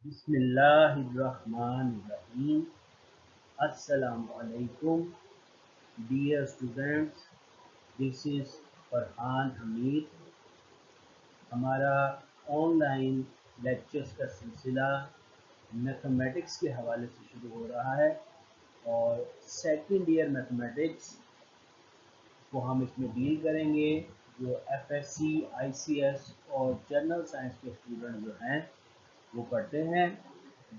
बिस्मिल्लाहिर्रहमानिर्रहीम। अस्सलामु अलैकुम dear students, this is Farhan Hameed. हमारा ऑनलाइन लेक्चर्स का सिलसिला मैथमेटिक्स के हवाले से शुरू हो रहा है और सेकंड ईयर मैथमेटिक्स को हम इसमें डील करेंगे। जो एफएससी, आईसीएस और जनरल साइंस के स्टूडेंट जो हैं वो पढ़ते हैं।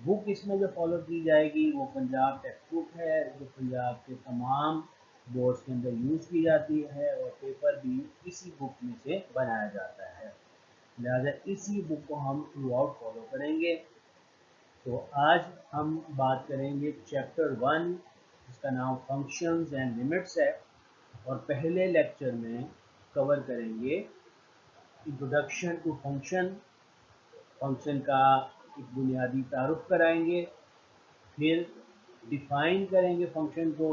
बुक इसमें जो फॉलो की जाएगी वो पंजाब टेक्स्ट बुक है, जो पंजाब के तमाम बोर्ड्स के अंदर यूज़ की जाती है और पेपर भी इसी बुक में से बनाया जाता है। लिहाजा इसी बुक को हम थ्रू आउट फॉलो करेंगे। तो आज हम बात करेंगे चैप्टर 1, जिसका नाम फंक्शंस एंड लिमिट्स है, और पहले लेक्चर में कवर करेंगे इंट्रोडक्शन टू फंक्शन। फंक्शन का एक बुनियादी तारुफ कराएंगे, फिर डिफाइन करेंगे फंक्शन को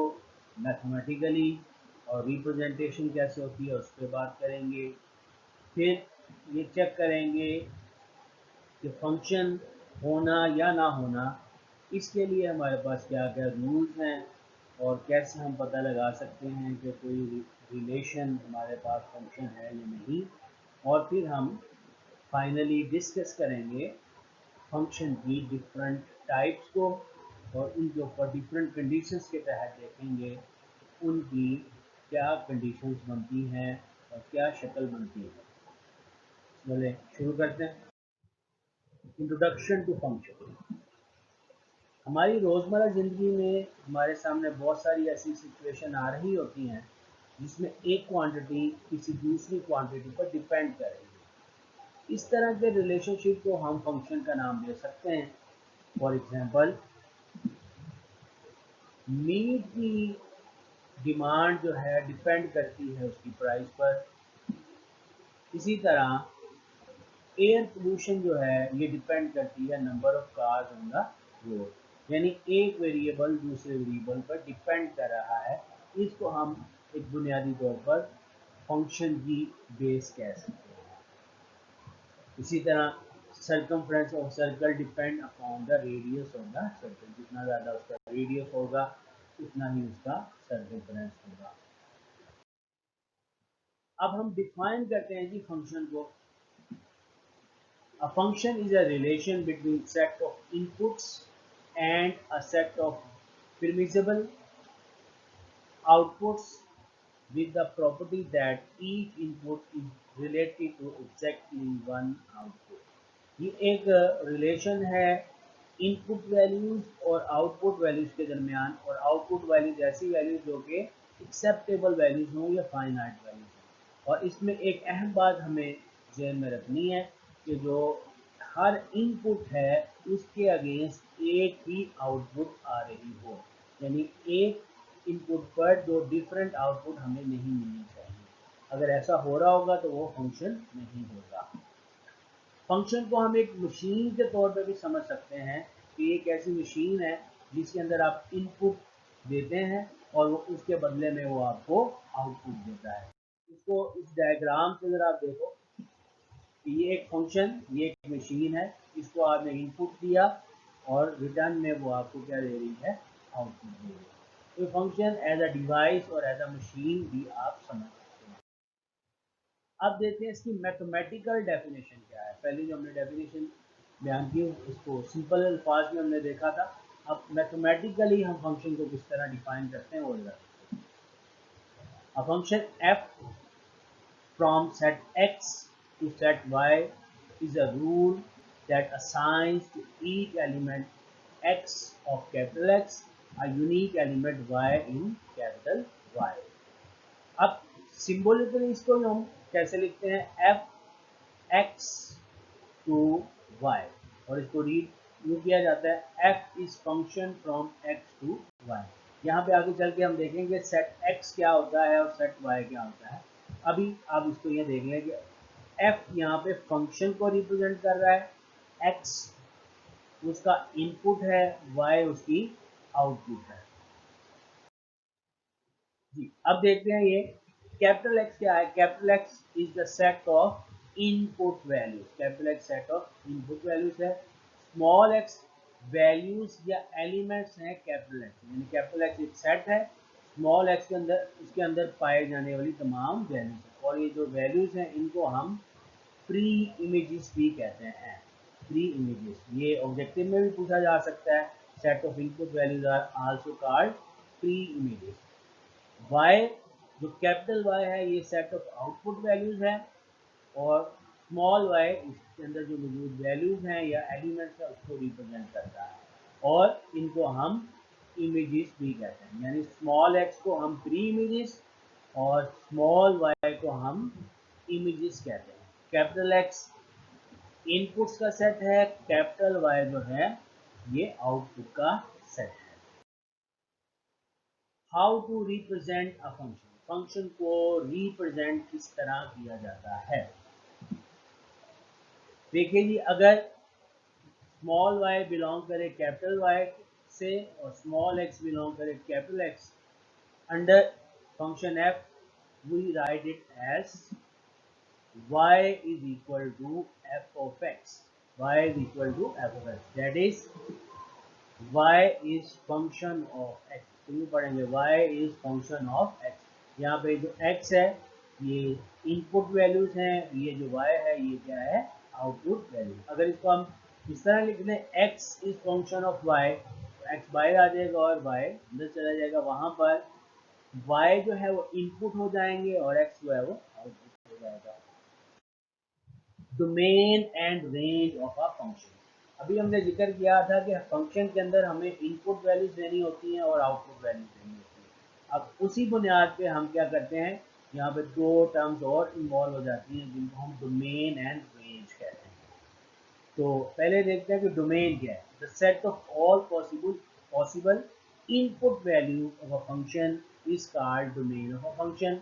मैथमेटिकली और रिप्रेजेंटेशन कैसे होती है उस पर बात करेंगे। फिर ये चेक करेंगे कि फंक्शन होना या ना होना, इसके लिए हमारे पास क्या क्या रूल्स हैं और कैसे हम पता लगा सकते हैं कि कोई रिलेशन हमारे पास फंक्शन है या नहीं। और फिर हम फाइनली डिस्कस करेंगे फंक्शन की डिफरेंट टाइप्स को और उनके ऊपर डिफरेंट कंडीशंस के तहत देखेंगे उनकी क्या कंडीशंस बनती हैं और क्या शक्ल बनती है। चलिए शुरू करते हैं। Introduction to function. हमारी रोज़मर्रा ज़िंदगी में हमारे सामने बहुत सारी ऐसी सिचुएशन आ रही होती हैं जिसमें एक क्वांटिटी किसी दूसरी क्वांटिटी पर डिपेंड कर रही है। इस तरह के रिलेशनशिप को हम फंक्शन का नाम दे सकते हैं। फॉर एग्जांपल, मीट की डिमांड जो है डिपेंड करती है उसकी प्राइस पर। इसी तरह एयर पोल्यूशन जो है ये डिपेंड करती है number of cars on the road. यानी एक वेरिएबल दूसरे वेरिएबल पर डिपेंड कर रहा है। इसको हम एक बुनियादी तौर पर फंक्शन की बेस कह सकते हैं। इसी तरह circumference of circle depend upon the radius of the circle. जितना ज़्यादा उसका रेडियस होगा उतना ही उसका सर्कमफ्रेंस होगा। अब हम डिफाइन करते हैं जी फंक्शन को। A function is a relation between set of inputs and a set of permissible outputs with the property that each input is related to exactly one output. ये एक रिलेशन है input values और output values के दरमियान, और output values ऐसी values जो कि एक्सेप्टेबल वैल्यूज हों या फाइनाइट वैल्यूज हों। और इसमें एक अहम बात हमें ध्यान में रखनी है कि जो हर इनपुट है उसके अगेंस्ट एक ही आउटपुट आ रही हो। यानी एक इनपुट पर दो डिफरेंट आउटपुट हमें नहीं मिलनी चाहिए। अगर ऐसा हो रहा होगा तो वो फंक्शन नहीं होगा। फंक्शन को हम एक मशीन के तौर पर भी समझ सकते हैं कि एक ऐसी मशीन है जिसके अंदर आप इनपुट देते हैं और वो उसके बदले में वो आपको आउटपुट देता है। इसको इस डायग्राम से अगर आप देखो कि ये एक फंक्शन, ये एक मशीन है, इसको आपने इनपुट दिया और रिटर्न में वो आपको क्या दे रही है, आउटपुट दे रही है। तो फंक्शन एज अ डिवाइस और एज अ मशीन भी आप समझ सकते हैं। अब देखते हैं इसकी मैथमेटिकल डेफिनेशन क्या है। पहले जो हमने डेफिनेशन बयान की उसको सिंपल अल्फाज में हमने देखा था। अब मैथमेटिकली हम फंक्शन को किस तरह डिफाइन करते हैं वो देखते हैं। A function f from set x to set y is a rule that assigns to each element x of capital X a unique element y in capital Y। अब सिंबॉलिकली इसको हम कैसे लिखते हैं, एफ एक्स टू वाई, और इसको read यूँ किया जाता है F is function from X to Y. यहाँ पे आगे चल के हम देखेंगे सेट एक्स क्या होता है और सेट वाई क्या होता है। अभी आप इसको ये देख लें कि एफ यहाँ पे फंक्शन को रिप्रेजेंट कर रहा है, एक्स उसका इनपुट है, वाई उसकी आउटपुट है। जी अब देखते हैं ये कैपिटल एक्स क्या है। Capital X is the set of input values. Capital x set of input values है। स्मॉल एक्स वैल्यूज या एलिमेंट्स हैं कैपिटल एक्स, यानी कैपिटल एक्स एक सेट है, स्मॉल एक्स के अंदर उसके अंदर पाए जाने वाली तमाम वैल्यूज हैं, और ये जो वैल्यूज हैं इनको हम प्री इमेजेस भी कहते हैं। प्री इमेजेस ये ऑब्जेक्टिव में भी पूछा जा सकता है, set of input values are also called pre images. Y जो कैपिटल वाई है ये सेट ऑफ आउटपुट वैल्यूज है, और स्मॉल वाई इसके अंदर जो मौजूद वैल्यूज हैं या एलिमेंट्स है उसको रिप्रेजेंट करता है, और इनको हम इमेजेस भी कहते हैं। यानी स्मॉल एक्स को हम प्री इमेजेस और स्मॉल वाई को हम इमेजेस कहते हैं। कैपिटल एक्स इनपुट्स का सेट है, कैपिटल वाई जो है ये आउटपुट का सेट है। How to represent a function, function को रिप्रेजेंट किस तरह किया जाता है। देखिए जी, अगर स्मॉल वाई बिलोंग करे कैपिटल वाई से और स्मॉल एक्स बिलोंग करे capital X, under function F we write it as y is equal to f of x, y is equal to f of x, that is y is function of x। तो ये पढ़ेंगे y is function of x, यहाँ पे जो x है ये input values हैं, ये जो y है ये क्या है, आउटपुट वैल्यू। अगर इसको हम इस तरह लिख दें x is function of y, तो x बाहर आ जाएगा और y अंदर चला जाएगा, वहां पर y जो है वो इनपुट हो जाएंगे और x जो है वो आउटपुट हो जाएगा। Domain and range of a function, अभी हमने जिक्र किया था कि फंक्शन के अंदर हमें इनपुट वैल्यूज देनी होती हैं और आउटपुट वैल्यूज देनी होती है। अब उसी बुनियाद पे हम क्या करते हैं, यहाँ पे दो टर्म्स और इन्वॉल्व हो जाती हैं जिनको हम डोमेन एंड रेंज कहते हैं। तो पहले देखते हैं कि डोमेन क्या है। The set of all possible input value of a function is called domain of a function.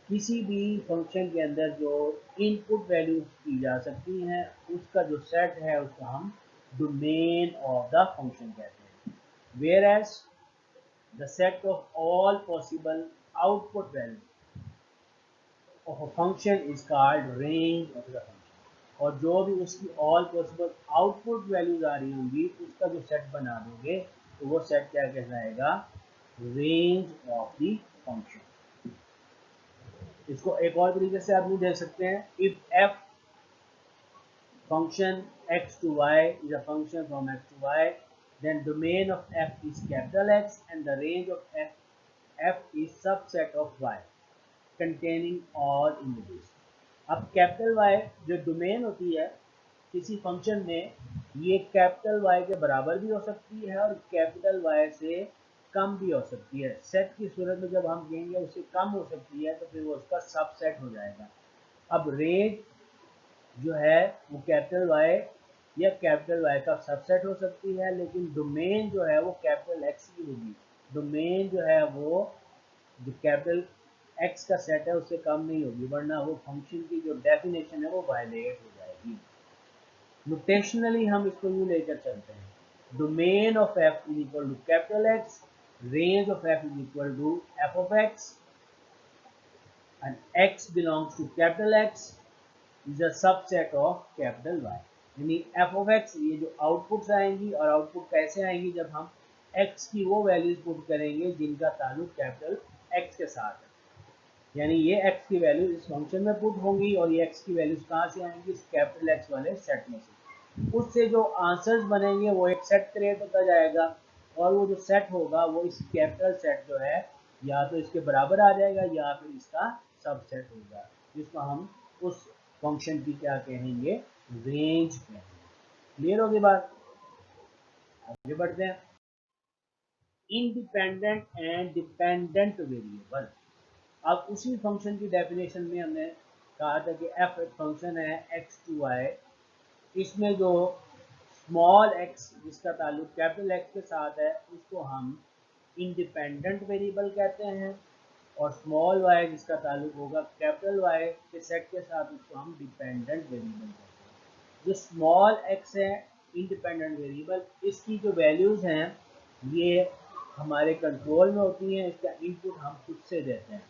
किसी भी फंक्शन के अंदर जो इनपुट वैल्यू की जा सकती हैं उसका जो सेट है उसको हम डोमेन ऑफ द फंक्शन कहते हैं। Whereas the set of all possible output value of a function is called range of the function, और जो भी उसकी ऑल पॉसिबल आउटपुट वैल्यूज आ रही होंगी उसका जो सेट बना दोगे तो वो सेट क्या कहलाएगा, रेंज ऑफ द फंक्शन। इसको एक और तरीके से आप दे सकते हैं, if F function x to y is a function from x to y, then domain of f is capital X and the range of f is subset of y containing all images। अब capital y जो domain होती है किसी function में, ये capital Y के बराबर भी हो सकती है और कैपिटल Y से कम भी हो सकती है। सेट की सूरत में जब हम कहेंगे उससे कम हो सकती है तो फिर वो उसका सबसेट हो जाएगा। अब रेंज जो है वो कैपिटल वाई या कैपिटल वाई का सबसेट हो सकती है, लेकिन डोमेन जो है वो कैपिटल एक्स की होगी। डोमेन जो है वो जो कैपिटल एक्स का सेट है उससे कम नहीं होगी, वरना वो फंक्शन की जो डेफिनेशन है वो वायलेट हो जाएगी। नोटेशनली हम इसको यूँ लेकर चलते हैं, domain of F is equal to capital X, range of F is equal to F of X, and X belongs to capital X is a subset of capital Y. यानी F of X ये जो outputs आएंगी, और output कैसे आएंगी, जब हम x की वो वैल्यूज पुट करेंगे जिनका ताल्लुक कैपिटल एक्स के साथ है। यानी ये एक्स की वैल्यू इस फंक्शन में पुट होंगी और ये एक्स की वैल्यूज कहाँ से आएंगी, इस कैपिटल एक्स वाले सेट में से। उससे जो आंसर्स बनेंगे वो एक सेट क्रिएट होता जाएगा, और वो जो सेट होगा वो इस कैपिटल सेट जो है या तो इसके बराबर आ जाएगा या फिर इसका सबसेट होगा, जिसको हम उस फंक्शन की क्या कहेंगे, रेंज कहेंगे। क्लियर होगी बात, आगे बढ़ते हैं। इंडिपेंडेंट एंड डिपेंडेंट वेरिएबल, अब उसी फंक्शन की डेफिनेशन में हमने कहा था कि एफ एक फंक्शन है एक्स टू वाई, इसमें जो स्मॉल एक्स जिसका ताल्लुक कैपिटल एक्स के साथ है उसको हम इंडिपेंडेंट वेरिएबल कहते हैं, और स्मॉल वाई जिसका ताल्लुक होगा कैपिटल वाई के सेट के साथ उसको हम डिपेंडेंट वेरिएबल कहते हैं। जो स्मॉल एक्स है इंडिपेंडेंट वेरिएबल, इसकी जो वैल्यूज़ हैं ये हमारे कंट्रोल में होती हैं, इसका इनपुट हम खुद से देते हैं,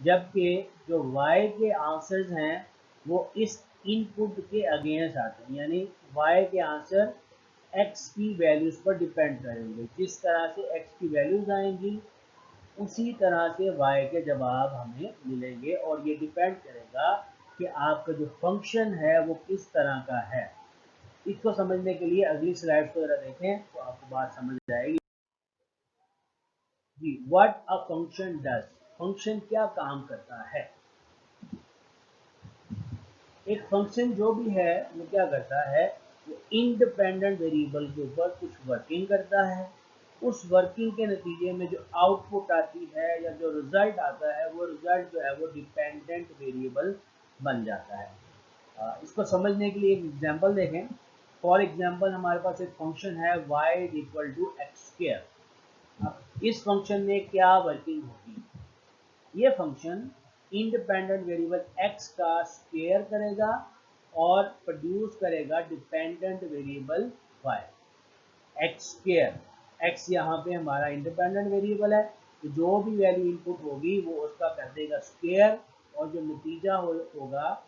जबकि जो y के आंसर्स हैं वो इस इनपुट के अगेंस्ट आते हैं। यानी y के आंसर एक्स की वैल्यूज पर डिपेंड करेंगे। जिस तरह से एक्स की वैल्यूज आएंगी उसी तरह से वाई के जवाब हमें मिलेंगे, और ये डिपेंड करेगा कि आपका जो फंक्शन है वो किस तरह का है। इसको समझने के लिए अगली स्लाइड को जरा देखें तो आपको बात समझ जाएगी। जी, what a function does, function क्या काम करता है। एक फंक्शन जो भी है वो क्या करता है, वो इंडिपेंडेंट वेरिएबल के ऊपर कुछ वर्किंग करता है। उस वर्किंग के नतीजे में जो आउटपुट आती है या जो रिजल्ट आता है, वो रिजल्ट जो है वो डिपेंडेंट वेरिएबल बन जाता है। इसको समझने के लिए एक एग्जांपल देखें। फॉर एग्जांपल हमारे पास एक फंक्शन है y equal to X square. अब इस फंक्शन में क्या वर्किंग होगी, ये फंक्शन इंडिपेंडेंट वेरिएबल x का स्क्वायर करेगा और प्रोड्यूस करेगा dependent variable y। X square, X यहाँ पे हमारा इंडिपेंडेंट वेरिएबल है, तो जो भी वैल्यू इनपुट होगी वो उसका कर देगा स्क्वायर, और जो नतीजा होगा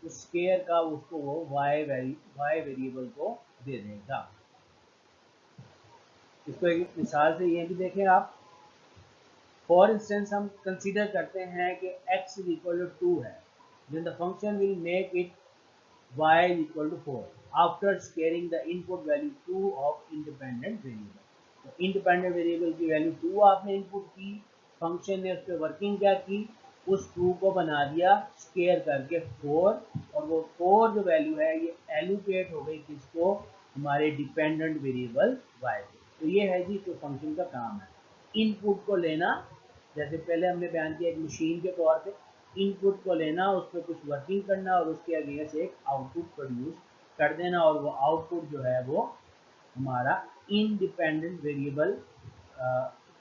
उस स्क्वायर का उसको वो वाई वेरिएबल को दे देगा। इसको एक मिसाल से ये भी देखें आप। फॉर इंस्टेंस हम कंसीडर करते हैं कि x इज इक्वल टू 2 है, then the function will make it y is equal to 4 after squaring the input value 2 of independent variable। तो इंडिपेंडेंट वेरिएबल की वैल्यू 2 आपने इनपुट की, फंक्शन ने उस पर वर्किंग क्या की, उस 2 को बना दिया स्क्वायर करके 4, और वो 4 जो वैल्यू है ये एलोकेट हो गई किसको, हमारे डिपेंडेंट वेरिएबल y को। तो ये है जी जो फंक्शन का काम है, इनपुट को लेना, जैसे पहले हमने बयान किया एक मशीन के तौर पे, इनपुट को लेना, उस पर कुछ वर्किंग करना और उसके अगेंस्ट एक आउटपुट प्रोड्यूस कर देना, और वो आउटपुट जो है वो हमारा इंडिपेंडेंट वेरिएबल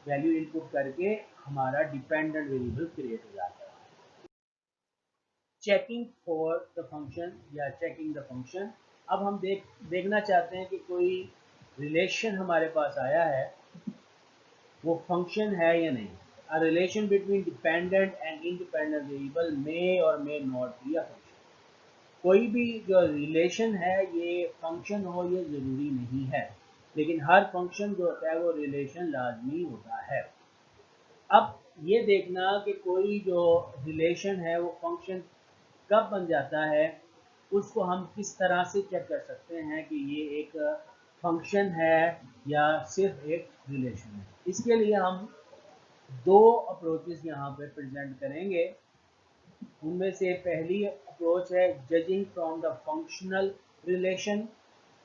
वैल्यू इनपुट करके हमारा डिपेंडेंट वेरिएबल क्रिएट हो जाता है। चेकिंग फॉर द फंक्शन या चेकिंग द फंक्शन। अब हम देखना चाहते हैं कि कोई रिलेशन हमारे पास आया है, वो फंक्शन है या नहीं। A relation between dependent and independent variable may or may not be a function। कोई भी जो रिलेशन है ये फंक्शन हो ये ज़रूरी नहीं है, लेकिन हर फंक्शन जो होता है वो रिलेशन लाजमी होता है। अब ये देखना कि कोई जो रिलेशन है वो फंक्शन कब बन जाता है, उसको हम किस तरह से चेक कर सकते हैं कि ये एक फंक्शन है या सिर्फ एक रिलेशन है। इसके लिए हम दो अप्रोचेस यहाँ पे प्रेजेंट करेंगे। उनमें से पहली अप्रोच है judging from the functional relation.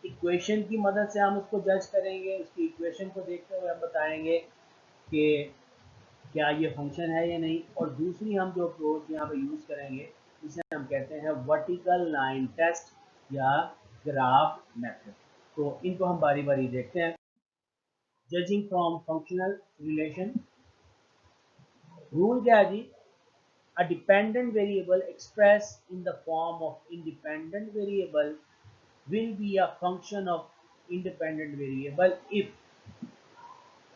Equation की मदद से हम उसको जज करेंगे, उसकी इक्वेशन को देखते हुए हम बताएंगे कि क्या ये फंक्शन है या नहीं। और दूसरी हम जो अप्रोच यहाँ पे यूज़ करेंगे इसे हम कहते हैं वर्टिकल लाइन टेस्ट या ग्राफ मेथड। तो इनको हम बारी बारी देखते हैं। Judging from functional relation, rule क्या है जी, a dependent variable expressed in the form of independent variable will be a function of independent variable if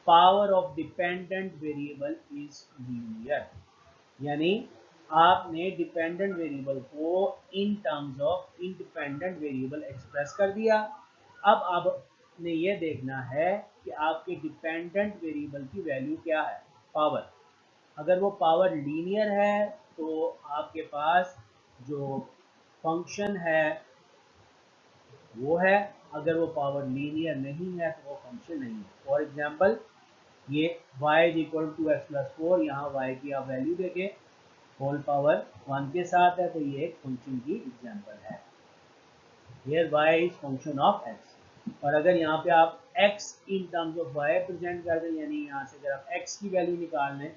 power of dependent variable is linear। यानी आपने डिपेंडेंट वेरिएबल को इन terms of independent variable express कर दिया। अब आपने ये देखना है कि आपके डिपेंडेंट वेरिएबल की वैल्यू क्या है, पावर। अगर वो पावर लीनियर है तो आपके पास जो फंक्शन है वो है, अगर वो पावर लीनियर नहीं है तो वो फंक्शन नहीं है। फॉर एग्जांपल ये y is equal to X plus 4, यहाँ y की आप वैल्यू देखें होल पावर 1 के साथ है, तो ये एक फंक्शन की एग्जांपल है। Here y is function of x। और अगर यहाँ पे आप x in terms of y present कर दें, यानी यहाँ से अगर आप x की वैल्यू निकाल लें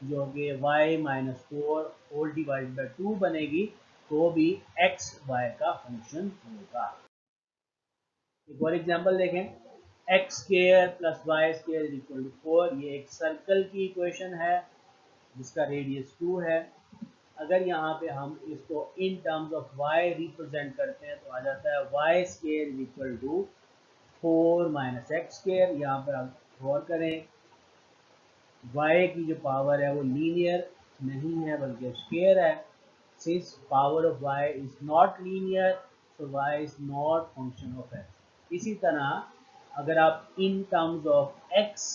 जो कि y minus 4 whole divide by 2 बनेगी, तो भी x y का फंक्शन होगा। एक और एग्जांपल देखें, X square plus Y square is equal to 4। ये एक सर्कल की इक्वेशन है जिसका रेडियस 2 है। अगर यहाँ पे हम इसको in terms of y represent करते हैं तो आ जाता है Y square is equal to 4 minus X square. यहाँ पर आप गौर करें y की जो पावर है वो लीनियर नहीं है बल्कि स्क्वायर है। Since power of y is not linear, so y is not function of x। इसी तरह अगर आप इन टर्म्स ऑफ एक्स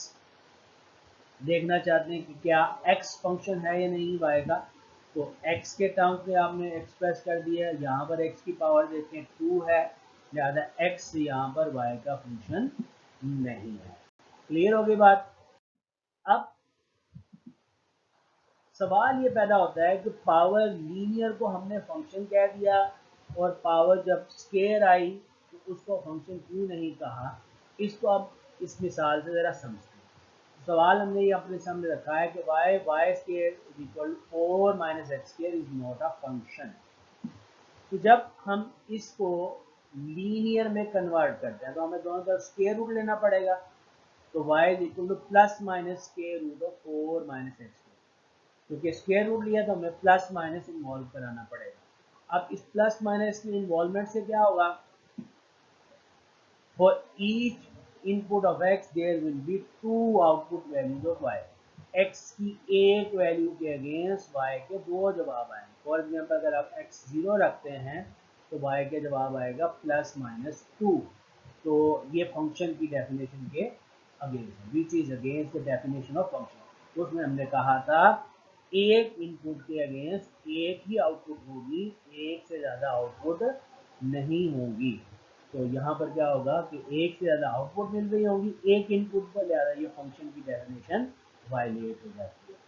देखना चाहते हैं कि क्या x फंक्शन है या नहीं y का, तो x के टर्म्स में आपने एक्सप्रेस कर दिया, यहाँ पर x की पावर देखें 2 है, लिहाजा x यहाँ पर y का फंक्शन नहीं है। क्लियर होगी बात। अब सवाल ये पैदा होता है कि पावर लीनियर को हमने फंक्शन कह दिया और पावर जब स्केयर आई तो उसको फंक्शन क्यों नहीं कहा। इसको अब इस मिसाल से ज़रा समझते हैं। सवाल हमने ये अपने सामने रखा है कि Y square is equal to 4 minus X square is not a function. तो जब हम इसको लीनियर में कन्वर्ट करते हैं तो हमें दोनों तरफ स्केयर रूट लेना पड़ेगा। तो y is equal to plus minus square root of 4 minus X, क्योंकि स्क्वायर रूट लिया तो हमें प्लस माइनस इन्वॉल्व कराना पड़ेगा। अब इस प्लस माइनस की इन्वॉल्वमेंट से क्या होगा, for each input of x there will be 2 output values of y। x की एक वैल्यू के अगेंस्ट y के दो जवाब आएंगे। फॉर एग्जांपल अगर आप x 0 रखते हैं तो y के जवाब आएगा प्लस माइनस 2। तो ये फंक्शन की डेफिनेशन के अगेंस्ट है, which is against the definition of function. उसमें हमने कहा था एक इनपुट के अगेंस्ट एक ही आउटपुट होगी, एक से ज़्यादा आउटपुट नहीं होगी। तो यहाँ पर क्या होगा कि एक से ज़्यादा आउटपुट मिल रही होगी एक इनपुट पर, ज़्यादा ये फंक्शन की डेफिनेशन वायलेट हो जाती है।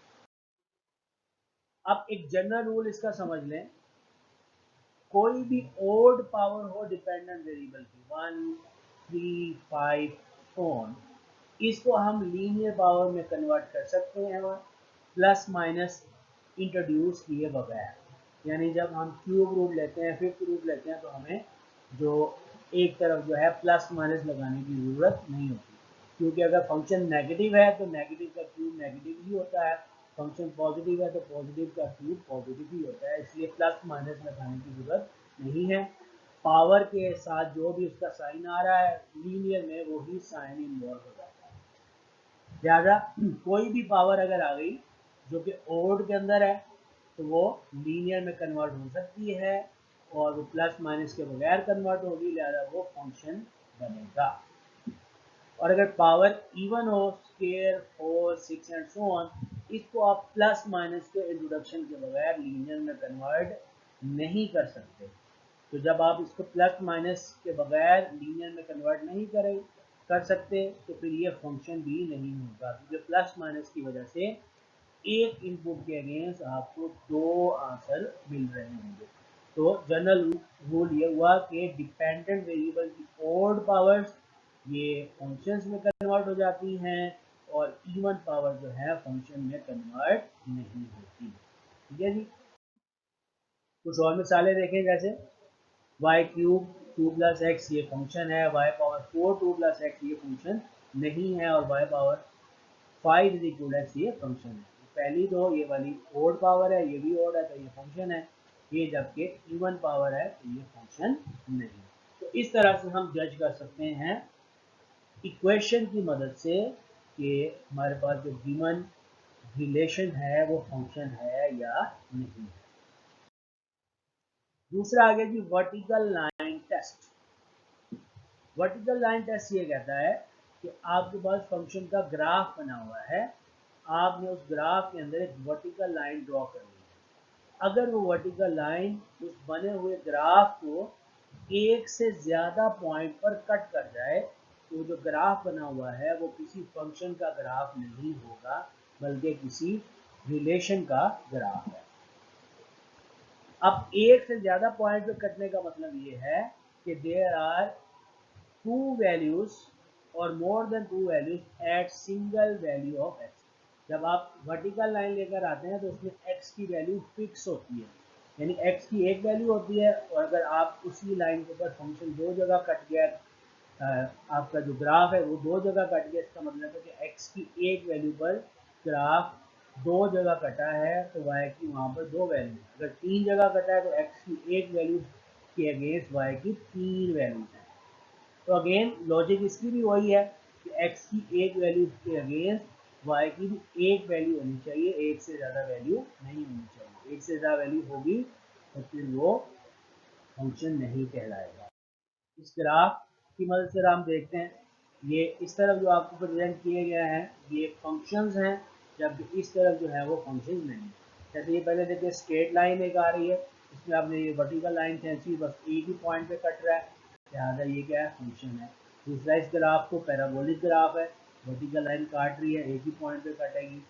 अब एक जनरल रूल इसका समझ लें, कोई भी ओड पावर हो डिपेंडेंट वेरिएबल की 1, 3, 5 फोन, इसको हम लीनियर पावर में कन्वर्ट कर सकते हैं प्लस माइनस इंट्रोड्यूस किए बगैर। यानी जब हम क्यूब रूट लेते हैं, फिफ्थ रूट लेते हैं, तो हमें जो एक तरफ जो है प्लस माइनस लगाने की ज़रूरत नहीं होती, क्योंकि अगर फंक्शन नेगेटिव है तो नेगेटिव का क्यूब नेगेटिव ही होता है, फंक्शन पॉजिटिव है तो पॉजिटिव का क्यूब पॉजिटिव ही होता है, इसलिए प्लस माइनस लगाने की ज़रूरत नहीं है। पावर के साथ जो भी उसका साइन आ रहा है लीनियर में वही साइन इन्वॉल्व हो जाता है। लिहाजा कोई भी पावर अगर आ गई जो कि ओड के अंदर है तो वो लीनियर में कन्वर्ट हो सकती है और वो प्लस माइनस के बगैर कन्वर्ट होगी, लिहाजा वो फंक्शन बनेगा। और अगर पावर इवन हो, स्केयर 4, 6 एंड सो ऑन, इसको आप प्लस माइनस के इंट्रोडक्शन के बगैर लीनियर में कन्वर्ट नहीं कर सकते। तो जब आप इसको प्लस माइनस के बगैर लीनियर में कन्वर्ट नहीं कर सकते तो फिर ये फंक्शन भी नहीं होगा, क्योंकि प्लस माइनस की वजह से एक इनपुट के अगेंस्ट आपको दो आंसर मिल रहे होंगे। तो जनरल रूल ये हुआ कि डिपेंडेंट वेरिएबल की ओड पावर्स ये फंक्शंस में कन्वर्ट हो जाती हैं और इवन पावर जो है फंक्शन में कन्वर्ट नहीं होती। ठीक है जी। कुछ और मिसालें देखें, जैसे वाई क्यूब 2 प्लस एक्स ये फंक्शन है, वाई पावर 4 2 प्लस एक्स ये फंक्शन नहीं है, और Y power 5 is equal X ये फंक्शन है। पहली दो ये वाली ओड पावर है, ये भी ओड है तो ये फंक्शन है, ये जबकि इवन पावर है तो ये फंक्शन नहीं। तो इस तरह से हम जज कर सकते हैं इक्वेशन की मदद से कि हमारे पास जो गिवन रिलेशन है वो फंक्शन है या नहीं। दूसरा आगे जी vertical line test. Vertical line test ये कहता है कि आपके पास फंक्शन का ग्राफ बना हुआ है, आपने उस ग्राफ के अंदर एक वर्टिकल लाइन ड्रॉ करनी है। अगर वो वर्टिकल लाइन उस बने हुए ग्राफ को एक से ज़्यादा पॉइंट पर कट कर जाए तो जो ग्राफ बना हुआ है वो किसी फंक्शन का ग्राफ नहीं होगा, बल्कि किसी रिलेशन का ग्राफ है। अब एक से ज़्यादा पॉइंट पर कटने का मतलब ये है कि देयर आर टू वैल्यूज और more than two values at single value of X. जब आप वर्टिकल लाइन लेकर आते हैं तो उसमें एक्स की वैल्यू फिक्स होती है, यानी एक्स की एक वैल्यू होती है, और अगर आप उसी लाइन के ऊपर फंक्शन दो जगह कट गया, आपका जो ग्राफ है वो दो जगह कट गया, इसका मतलब है कि एक्स की एक वैल्यू पर ग्राफ दो जगह कटा है तो वाई की वहाँ पर दो वैल्यू, अगर तीन जगह कटा है तो एक्स की एक वैल्यू के अगेंस्ट वाई की तीन वैल्यूज हैं। तो अगेन लॉजिक इसकी भी वही है कि x की एक वैल्यू के अगेंस्ट y की भी एक वैल्यू होनी चाहिए, एक से ज़्यादा वैल्यू नहीं होनी चाहिए। एक से ज़्यादा वैल्यू होगी तो फिर वो फंक्शन नहीं कहलाएगा। इस ग्राफ इसकी मदद से हम देखते हैं ये इस तरफ जो आपको प्रेजेंट किए गए हैं ये फंक्शंस हैं, जबकि इस तरफ जो है वो फंक्शंस नहीं है। जैसे ये पहले देखिए स्ट्रेट लाइन एक आ रही है, इसमें आपने ये वर्टिकल लाइन खींची, बस एक ही पॉइंट पे कट रहा है, लिहाजा ये क्या है, फंक्शन है। दूसरा इस ग्राफ को पैराबोलिक ग्राफ है, वर्टिकल लाइन काट रही है, एक ही पॉइंट पे कटेगी।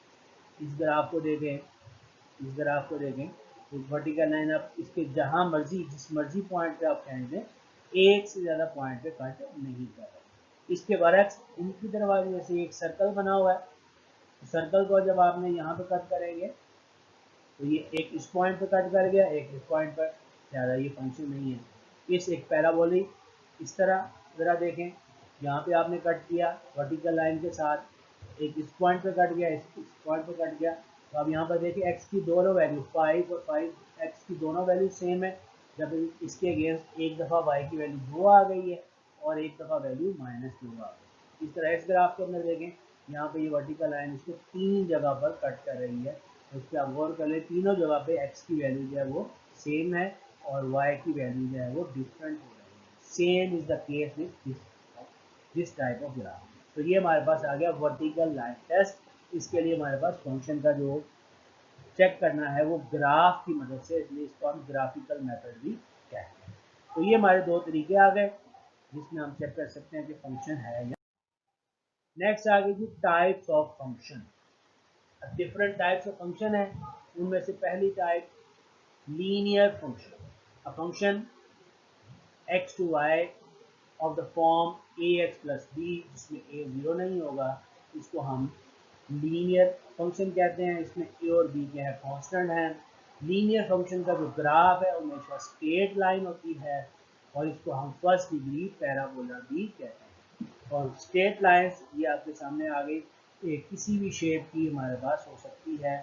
इस ग्राफ को देखें, इस ग्राफ को देखें तो वर्टिकल लाइन आप इसके जहां मर्जी जिस मर्जी पॉइंट पे आप खींच दें, एक से ज़्यादा पॉइंट पे कट नहीं कर रहे। इसके बरक्स इनकी तरफ जैसे एक सर्कल बना हुआ है, तो सर्कल को जब आपने यहाँ पे कट करेंगे तो ये एक इस पॉइंट पे कट कर गया, एक इस पॉइंट पर, ज़्यादा ये फंक्शन नहीं है। इस एक पैराबोलिक इस तरह ज़रा देखें, यहाँ पे आपने कट किया वर्टिकल लाइन के साथ, एक इस पॉइंट पे कट गया, इस पॉइंट पे कट गया। तो अब यहाँ पर देखिए एक्स की दोनों वैल्यू 5 और 5 एक्स की दोनों वैल्यू सेम है, जब इसके अगेंस्ट एक दफ़ा वाई की वैल्यू 2 आ गई है और एक दफ़ा वैल्यू -2 आ गई। इस तरह इस ग्राफ के अंदर देखें, यहाँ पे ये वर्टिकल लाइन इसको 3 जगह पर कट कर रही है, तो इस पर आप गौर कर ले, तीनों जगह पे एक्स की वैल्यू जो है वो सेम है और वाई की वैल्यू जो है वो डिफरेंट हो रही है। Same is the case with this type of graph. तो ये हमारे पास आ गया वर्टिकल लाइन टेस्ट। इसके लिए हमारे पास फंक्शन का जो चेक करना है वो ग्राफ की मदद से, इसलिए इसको हम ग्राफिकल मेथड भी कहते हैं। तो ये हमारे दो तरीके आ गए जिसमें हम चेक कर सकते हैं कि फंक्शन है या। नेक्स्ट आ गई जी types of function. Different types of function है, उनमें से पहली type linear function. A function x to y of the form ax plus b, जिसमें a जीरो नहीं होगा, इसको हम लीनियर फंक्शन कहते हैं। इसमें a और b क्या है, कांस्टेंट है। लीनियर फंक्शन का जो ग्राफ है वो हमेशा स्ट्रेट लाइन होती है और इसको हम फर्स्ट डिग्री पैराबोला भी कहते हैं। और स्ट्रेट लाइंस ये आपके सामने आ गई, किसी भी शेप की हमारे पास हो सकती है,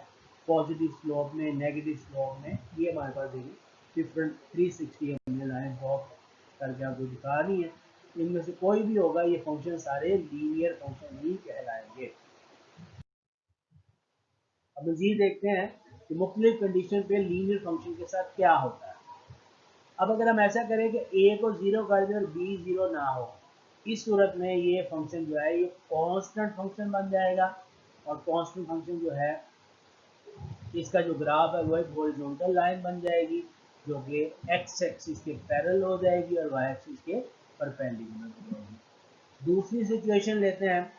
पॉजिटिव स्लोप में, नेगेटिव स्लोप में, ये हमारे पास देखिए डिफरेंट 360 हमने लाइन ड्रॉ करके आपको दिखा रही है। इनमें से कोई भी होगा, ये फंक्शन सारे लीनियर फंक्शन ही कहलाएंगे। अब मजीद देखते हैं कि मुख्तलिफ कंडीशन पे लीनियर फंक्शन के साथ क्या होता है। अब अगर हम ऐसा करें कि a को 0 कर दें और b 0 ना हो, इस सूरत में ये फंक्शन जो है ये कांस्टेंट फंक्शन बन जाएगा। और कांस्टेंट फंक्शन जो है इसका जो ग्राफ है वो एक हॉरिजॉन्टल लाइन बन जाएगी जो कि एक्स एक्सिस के पैरेलल हो जाएगी और वाई एक्सिस के परपेंडिकुलर हो जाएगी। दूसरी सिचुएशन लेते हैं,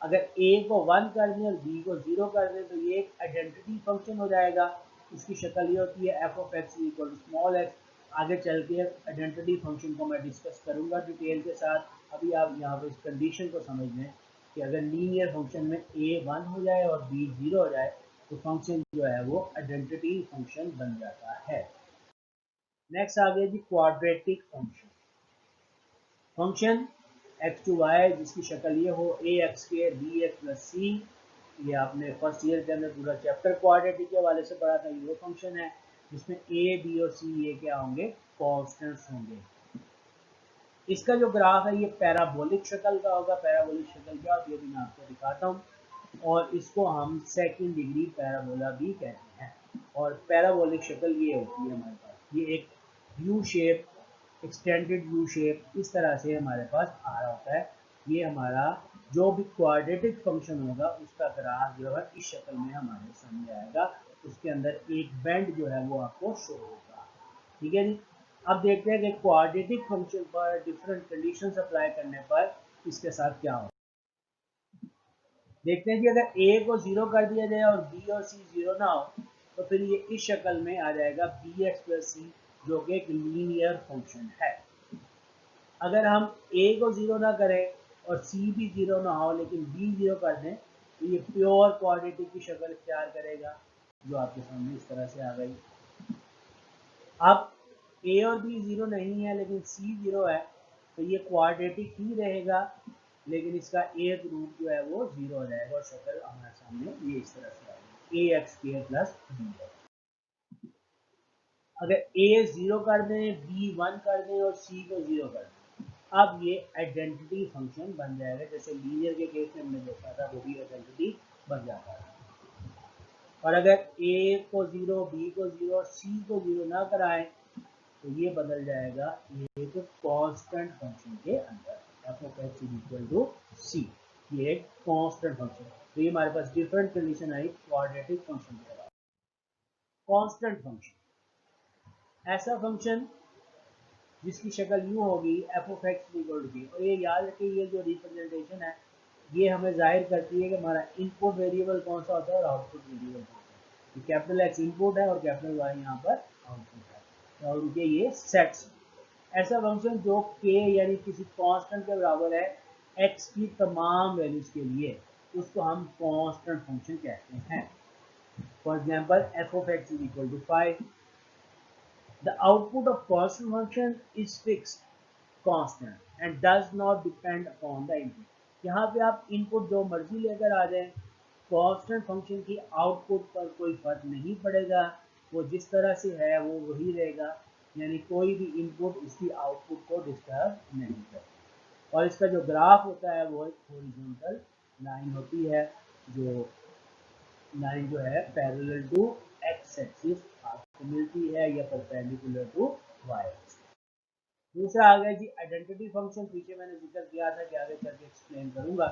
अगर a को 1 कर दें और b को 0 कर दें तो ये एक आइडेंटिटी फंक्शन हो जाएगा। इसकी शक्ल ये होती है f of x equal to small x। आगे चल के आइडेंटिटी फंक्शन को मैं डिस्कस करूंगा डिटेल के साथ। अभी आप यहाँ पर इस कंडीशन को समझ लें कि अगर लीनियर फंक्शन में a 1 हो जाए और b 0 हो जाए तो फंक्शन जो है वो आइडेंटिटी फंक्शन बन जाता है। नेक्स्ट आ गया जी quadratic function. Function x to y जिसकी शक्ल ये हो ए एक्स के बी एक्स प्लस सी, ये आपने फर्स्ट ईयर के अंदर पूरा चैप्टर क्वाड्रेटिक के हवाले से पढ़ा था। ये वो फंक्शन है जिसमें ए बी और सी ये क्या होंगे, कांस्टेंट्स होंगे। इसका जो ग्राफ है ये पैराबोलिक शक्ल का होगा। पैराबोलिक शक्ल क्या होती है मैं आपको दिखाता हूँ, और इसको हम सेकंड डिग्री पैराबोला भी कहते हैं। और पैराबोलिक शक्ल ये होती है हमारे पास, ये एक U shape, extended U shape इस तरह से हमारे पास आ रहा होता है। ये हमारा जो भी क्वाड्रेटिक फंक्शन होगा उसका ग्राफ जो है इस शक्ल में हमारे सामने आएगा। उसके अंदर एक बेंड जो है वो आपको शो होगा। ठीक है जी। अब देखते हैं कि क्वाड्रेटिक फंक्शन पर डिफरेंट कंडीशंस अप्लाई करने पर इसके साथ क्या होगा। देखते हैं कि अगर a को 0 कर दिया जाए और b और c 0 ना हो तो फिर ये इस शक्ल में आ जाएगा bx प्लस सी, जो कि एक लीनियर फंक्शन है। अगर हम a को 0 ना करें और c भी 0 ना हो लेकिन b 0 कर दें तो ये प्योर क्वाड्रेटिक की शक्ल इख्तियार करेगा, जो आपके सामने इस तरह से आ गई। अब a और b 0 नहीं है लेकिन c 0 है तो ये क्वाड्रेटिक ही रहेगा, लेकिन इसका एक रूट जो है वो 0 हो जाएगा और शक्ल हमारे सामने ये इस तरह से आएगी a x square plus b। अगर a 0 कर दें, b 1 कर दें और c को 0 कर दें, अब ये आइडेंटिटी फंक्शन बन जाएगा। जैसे लीनियर के केस में हमने देखा था वो भी आइडेंटिटी बन जाता है। और अगर a को 0, b को 0 और c को 0 ना कराएं तो ये बदल जाएगा एक कांस्टेंट फंक्शन के अंदर। इज इक्वल टू सी, ये एक कांस्टेंट फंक्शन। तो ये हमारे पास डिफरेंट कंडीशन आई क्वाड्रेटिक फंक्शन के बाद। कांस्टेंट फंक्शन ऐसा फंक्शन जिसकी शक्ल यूँ होगी F of X equal to B, और ये याद रखिए ये जो रिप्रेजेंटेशन है ये हमें जाहिर करती है कि हमारा इनपुट वेरिएबल कौन सा होता है और आउटपुट वेरिएबल कौन सा है। कैपिटल एक्स इनपुट है और कैपिटल वाई यहाँ पर आउटपुट है, और उनके ये सेट्स। ऐसा फंक्शन जो के यानी किसी कांस्टेंट के बराबर है एक्स की तमाम वैल्यूज के लिए, उसको हम कांस्टेंट फंक्शन कहते हैं। For example F of X is equal to 5। The output of constant function is fixed, constant and does not depend upon the input. यहाँ पे आप इनपुट जो मर्जी लेकर आ जाएं, कांस्टेंट फंक्शन की आउटपुट पर कोई फर्क नहीं पड़ेगा, वो जिस तरह से है वो वही रहेगा, यानी कोई भी इनपुट इसकी आउटपुट को डिस्टर्ब नहीं करेगा। और इसका जो ग्राफ होता है वो एक हॉरिजॉन्टल लाइन होती है, जो लाइन जो है पैरेलल टू एक्स एक्सिस आपको मिलती है या परपेंडिकुलर टू वाई एक्सिस। दूसरा आ गया जी आइडेंटिटी फंक्शन। पीछे मैंने जिक्र किया था कि आगे चल के एक्सप्लेन करूंगा।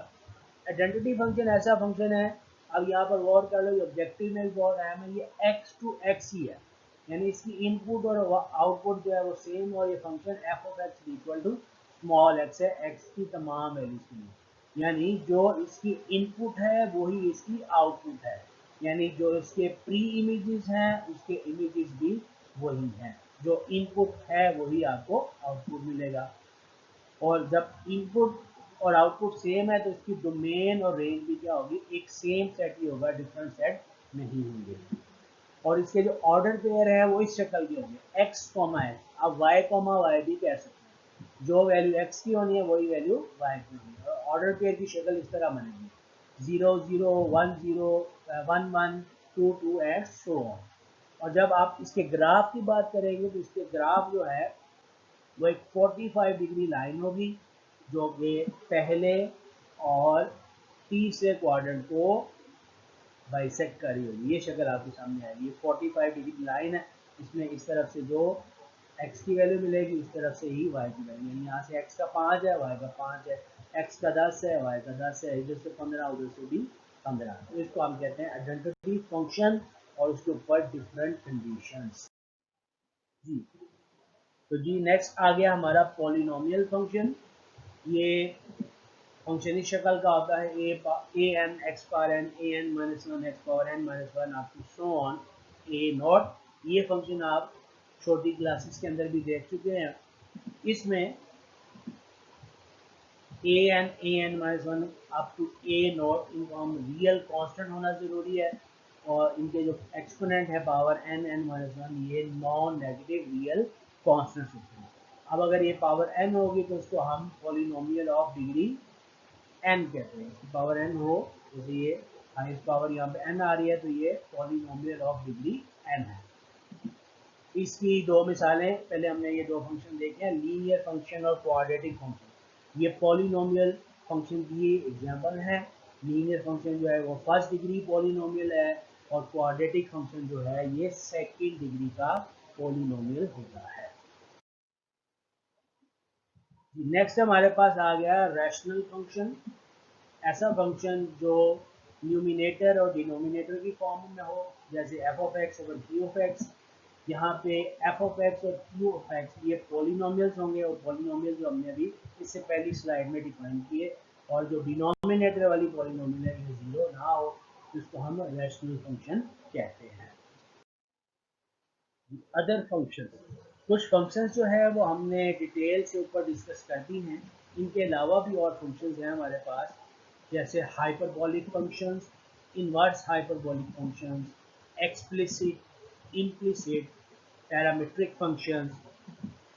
आइडेंटिटी फंक्शन ऐसा फंक्शन है, अब यहाँ पर गौर कर लो, ऑब्जेक्टिव में बहुत अहम है, ये एक्स टू एक्स ही है, यानी इसकी इनपुट और आउटपुट जो है वो सेम, और ये function F of X equal to small X है, एक्स की तमाम वैल्यूज के लिए, यानी जो इसकी इनपुट है वही इसकी आउटपुट है, यानी जो इसके प्री इमेजेस हैं उसके इमेजेस भी वही हैं, जो इनपुट है वही आपको आउटपुट मिलेगा। और जब इनपुट और आउटपुट सेम है तो इसकी डोमेन और रेंज भी क्या होगी, एक सेम सेट ही होगा, डिफरेंट सेट नहीं होंगे। और इसके जो ऑर्डर पेयर है वो इस शक्ल के होंगे, एक्स कॉमा एक्स, आप वाई कॉमा वाई भी कह सकते हैं, जो वैल्यू एक्स की होनी है वही वैल्यू वाई की होनी है, और ऑर्डर पेयर की शक्ल इस तरह बनेगी 0 0 1 0 1 1 2 2 एंड सो ऑन। और जब आप इसके ग्राफ की बात करेंगे तो इसके ग्राफ जो है वो एक 45 डिग्री लाइन होगी, जो कि पहले और तीसरे क्वाड्रेंट को बाइसेक्ट कर रही होगी। ये शक्ल आपके सामने आएगी, ये 45 डिग्री लाइन है, इसमें इस तरफ से जो एक्स की वैल्यू मिलेगी इस तरफ से ही वाई की वैल्यू, यानी यहाँ से एक्स का 5 है, वाई का 5 है, एक्स का 10 है, वाई का 10 है, इधर से 15 उधर से भी 15। तो इसको हम कहते हैं आइडेंटिटी फंक्शन, और उसके ऊपर डिफरेंट कंडीशंस। जी तो जी नेक्स्ट आ गया हमारा पॉलिनोमियल फंक्शन। ये फंक्शन इस शक्ल का होता है, a n x power n, a n minus one x power n minus one up to so on a naught. ये फंक्शन आप छोटी क्लासेस के अंदर भी देख चुके हैं। इसमें a n minus one up to a naught, इनको हम रियल कांस्टेंट होना ज़रूरी है, और इनके जो एक्सपोनेंट है power N N minus one, ये नॉन नेगेटिव रियल कांस्टेंट होते हैं। अब अगर ये पावर एन होगी तो उसको हम पॉलिनोमियल ऑफ डिग्री एन कहते हैं, इसकी पावर एन हो, जैसे ये हाईएस्ट पावर यहाँ पे एन आ रही है तो ये पॉलिनोमियल ऑफ डिग्री एन है। इसकी दो मिसालें, पहले हमने ये दो फंक्शन देखे हैं, लीनियर फंक्शन और क्वाड्रेटिक फंक्शन। ये पॉलिनोमियल फंक्शन की एग्जांपल है। लीनियर फंक्शन जो है वो फर्स्ट डिग्री पॉलिनोमियल है, और क्वाड्रेटिक फंक्शन जो है ये सेकंड डिग्री का पॉलिनोमियल होता है। नेक्स्ट हमारे पास आ गया रैशनल फंक्शन। ऐसा फंक्शन जो न्यूमिनेटर और डिनोमिनेटर की फॉर्म में हो, जैसे एफ ऑफ एक्स और क्यू ऑफ एक्स। यहाँ पे एफ ऑफ एक्स और क्यू ऑफ एक्स ये पॉलिनोमियल्स होंगे, और पॉलिनोमियल जो हमने अभी इससे पहली स्लाइड में डिफाइन किए, और जो डिनोमिनेटर वाली पॉलिनोमियल है ये जीरो ना हो, जिसको हम रैशनल फंक्शन कहते हैं। अदर फंक्शन, कुछ फंक्शंस जो है वो हमने डिटेल से ऊपर डिस्कस कर दी हैं। इनके अलावा भी और फंक्शंस हैं हमारे पास, जैसे hyperbolic functions, inverse hyperbolic functions, explicit, implicit, parametric functions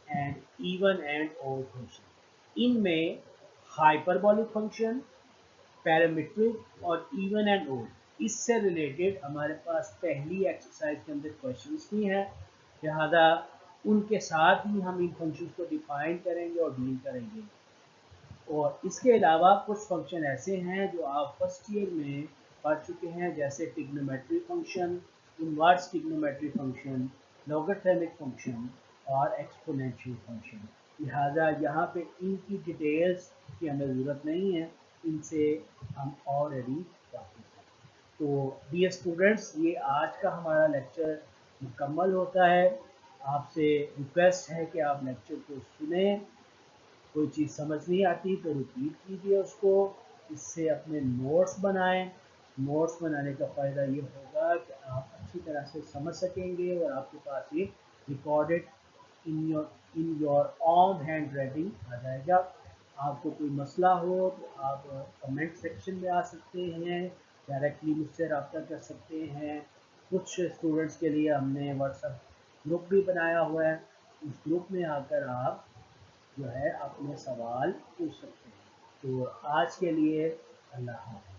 and even and odd function. इनमें हाइपरबोलिक फंक्शन, पैरामीट्रिक और इवन एंड ओड, इससे रिलेटेड हमारे पास पहली एक्सरसाइज के अंदर क्वेश्चंस भी हैं, लिहाजा उनके साथ ही हम इन फंक्शंस को डिफाइन करेंगे और डील करेंगे। और इसके अलावा कुछ फंक्शन ऐसे हैं जो आप फर्स्ट ईयर में पढ़ चुके हैं, जैसे trigonometry function, inverse trigonometry function, logarithmic function और एक्सपोनेंशियल फंक्शन। लिहाजा यहाँ पे इनकी डिटेल्स की हमें ज़रूरत नहीं है, इनसे हम ऑलरेडी वाकिफ़ हैं। तो डियर स्टूडेंट्स, ये आज का हमारा लेक्चर मुकम्मल होता है। आपसे रिक्वेस्ट है कि आप लेक्चर को सुने, कोई चीज़ समझ नहीं आती तो रिपीट कीजिए उसको, इससे अपने नोट्स बनाएं। नोट्स बनाने का फ़ायदा ये होगा कि आप अच्छी तरह से समझ सकेंगे और आपके पास ये recorded in your own handwriting आ जाएगा। आपको कोई मसला हो तो आप कमेंट सेक्शन में आ सकते हैं, डायरेक्टली मुझसे रब्ता कर सकते हैं। कुछ स्टूडेंट्स के लिए हमने व्हाट्सएप ग्रुप भी बनाया हुआ है, उस ग्रुप में आकर आप जो है अपने सवाल पूछ सकते हैं। तो आज के लिए अल्लाह हाफ़िज़।